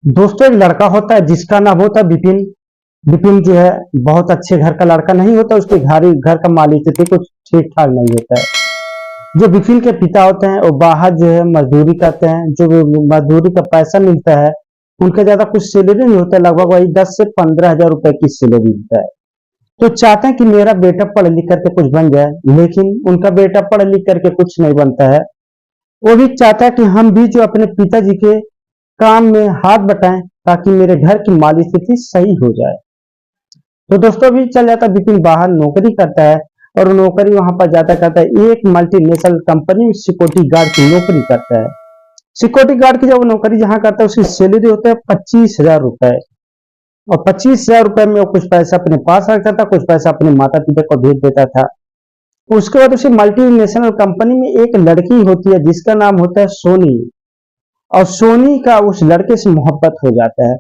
दोस्तों, एक लड़का होता है जिसका नाम होता है विपिन। विपिन जो है बहुत अच्छे घर का लड़का नहीं होता, उसके घर का माली स्थिति कुछ ठीक ठाक नहीं होता है। जो विपिन के पिता होते हैं वो बाहर जो है मजदूरी करते हैं, जो मजदूरी का पैसा मिलता है उनका ज्यादा कुछ सैलरी नहीं होता है, लगभग वही 10 से 15 हजार रुपए की सैलरी मिलता है। तो चाहते हैं कि मेरा बेटा पढ़ लिख करके कुछ बन जाए, लेकिन उनका बेटा पढ़ लिख करके कुछ नहीं बनता है। वो भी चाहता है कि हम भी जो अपने पिताजी के काम में हाथ बटाएं ताकि मेरे घर की माली स्थिति सही हो जाए। तो दोस्तों भी चल जाता है, विपिन बाहर नौकरी करता है और नौकरी वहां पर जाता करता है एक मल्टीनेशनल कंपनी में सिक्योरिटी गार्ड की नौकरी करता है। सिक्योरिटी गार्ड की जब वो नौकरी जहां करता है उसकी सैलरी होता है 25 हजार रुपए। और 25 हजार रुपए में वो कुछ पैसा अपने पास रखता था, कुछ पैसा अपने माता पिता को भेज देता था। उसके बाद उसी मल्टीनेशनल कंपनी में एक लड़की होती है जिसका नाम होता है सोनी। और सोनी का उस लड़के से मोहब्बत हो जाता है।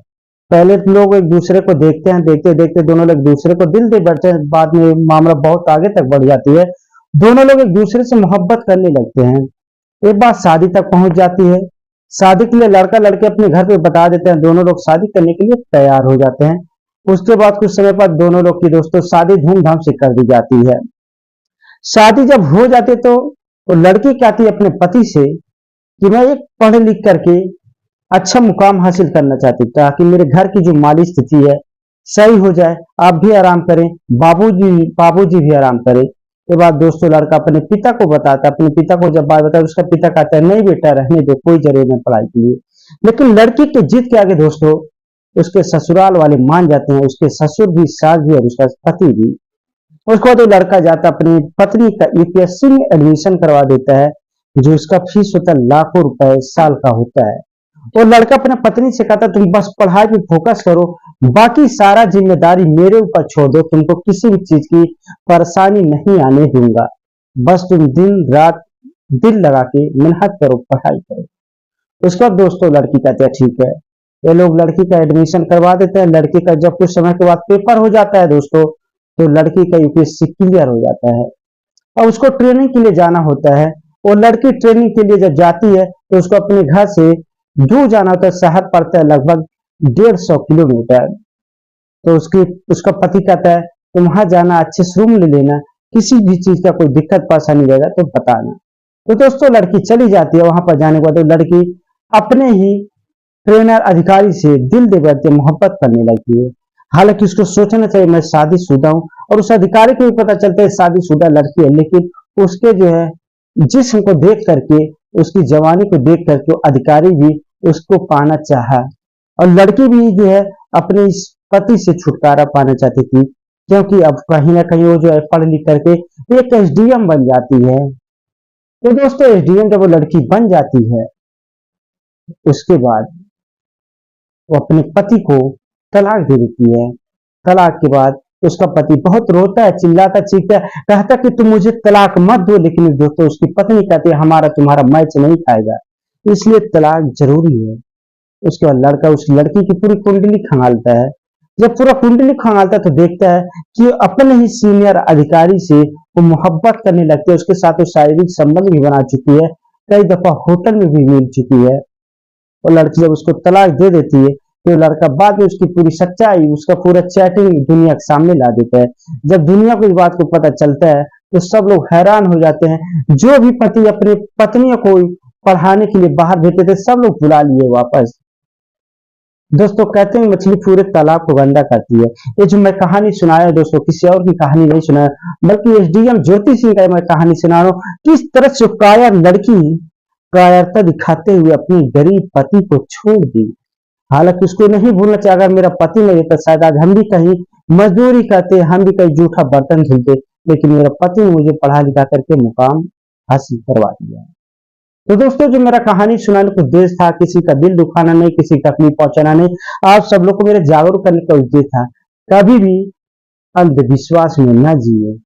पहले तो लोग एक दूसरे को देखते हैं, देखते देखते दोनों लोग एक दूसरे को दिल दे बैठते हैं, बाद में मामला बहुत आगे तक बढ़ जाती है। दोनों लोग एक दूसरे से मोहब्बत करने लगते हैं। एक बात शादी तक पहुंच जाती है। शादी के लिए लड़का लड़के अपने घर पे बता देते हैं, दोनों लोग शादी करने के लिए तैयार हो जाते हैं। उसके बाद कुछ समय बाद दोनों लोग की दोस्तों शादी धूमधाम से कर दी जाती है। शादी जब हो जाती है तो लड़की कहती है अपने पति से कि मैं एक पढ़ लिख करके अच्छा मुकाम हासिल करना चाहती हूँ ताकि मेरे घर की जो माली स्थिति है सही हो जाए, आप भी आराम करें, बाबूजी भी आराम करें। के बाद दोस्तों लड़का अपने पिता को बताता है। अपने पिता को जब बात बताया उसका पिता कहता है नहीं बेटा रहने दो, कोई जरूरत नहीं पढ़ाई के लिए। लेकिन लड़की के जिद के आगे दोस्तों उसके ससुराल वाले मान जाते हैं, उसके ससुर भी, सास भी और उसका पति भी। उसके बाद वो लड़का जाता अपनी पत्नी का यूपीएससी में एडमिशन करवा देता है, जो उसका फीस होता है लाखों रुपए साल का होता है। और लड़का अपने पत्नी से कहता तुम बस पढ़ाई पे फोकस करो, बाकी सारा जिम्मेदारी मेरे ऊपर छोड़ दो, तुमको किसी भी चीज की परेशानी नहीं आने दूंगा, बस तुम दिन रात दिल लगा के मेहनत करो, पढ़ाई करो। उसके बाद दोस्तों लड़की कहते हैं ठीक है। ये लोग लड़की का एडमिशन करवा देते हैं। लड़की का जब कुछ समय के बाद पेपर हो जाता है दोस्तों, तो लड़की का यूपीएससी क्लियर हो जाता है और उसको ट्रेनिंग के लिए जाना होता है। और लड़की ट्रेनिंग के लिए जब जाती है तो उसको अपने घर से दूर जाना होता है, शहर पड़ता है लगभग 150 किलोमीटर। तो उसका पति कहता है तुम वहां जाना, अच्छे से रूम ले लेना, किसी भी चीज का कोई दिक्कत परेशानी रहेगा तो बताना। तो दोस्तों लड़की चली जाती है। वहां पर जाने के बाद तो लड़की अपने ही ट्रेनर अधिकारी से दिल दे बैठती है, मोहब्बत करने लगती है। हालांकि उसको सोचना चाहिए मैं शादीशुदा हूँ, और उस अधिकारी को भी पता चलता है शादीशुदा लड़की है, लेकिन उसके जो है जिस्म को देख करके, उसकी जवानी को देख करके वो अधिकारी भी उसको पाना चाहा। और लड़की भी जो है अपने इस पति से छुटकारा पाना चाहती थी, क्योंकि अब कहीं ना कहीं वो जो है पढ़ लिख करके एक एसडीएम बन जाती है। तो दोस्तों एसडीएम जब वो लड़की बन जाती है उसके बाद वो अपने पति को तलाक दे देती है। तलाक के बाद उसका पति बहुत रोता है, चिल्लाता चीखता है, कहता कि तुम मुझे तलाक मत दो। लेकिन दोस्तों उसकी पत्नी कहती है हमारा तुम्हारा मैच नहीं खाएगा, इसलिए तलाक जरूरी है। उसके बाद लड़का उस लड़की की पूरी कुंडली खंगालता है। जब पूरा कुंडली खंगालता है तो देखता है कि अपने ही सीनियर अधिकारी से वो मोहब्बत करने लगती है, उसके साथ वो शारीरिक संबंध भी बना चुकी है, कई दफा होटल में भी मिल चुकी है। और लड़की जब उसको तलाक दे देती है तो लड़का बाद में उसकी पूरी सच्चाई, उसका पूरा चैटिंग दुनिया के सामने ला देता है। जब दुनिया को इस बात को पता चलता है तो सब लोग हैरान हो जाते हैं। जो भी पति अपने पत्नियों को पढ़ाने के लिए बाहर भेजते थे सब लोग बुला लिए वापस। दोस्तों कहते हैं मछली पूरे तालाब को गंदा करती है। ये जो मैं कहानी सुनाया दोस्तों किसी और की कहानी नहीं सुनाया, बल्कि एसडीएम ज्योति सिंह का मैं कहानी सुना रहा हूँ। किस तरह से कायर लड़की कायरता दिखाते हुए अपने गरीब पति को छोड़ दी। हालांकि उसको नहीं भूलना चाहिए, अगर मेरा पति नहीं रहता शायद आज हम भी कहीं मजदूरी करते, हम भी कहीं जूठा बर्तन धुलते, लेकिन मेरा पति ने मुझे पढ़ा लिखा करके मुकाम हासिल करवा दिया। तो दोस्तों जो मेरा कहानी सुनाने का उद्देश्य था, किसी का दिल दुखाना नहीं, किसी का तकलीफ पहुंचाना नहीं, आप सब लोग को मेरे जागरूक करने का उद्देश्य था। कभी भी अंधविश्वास में न जिए।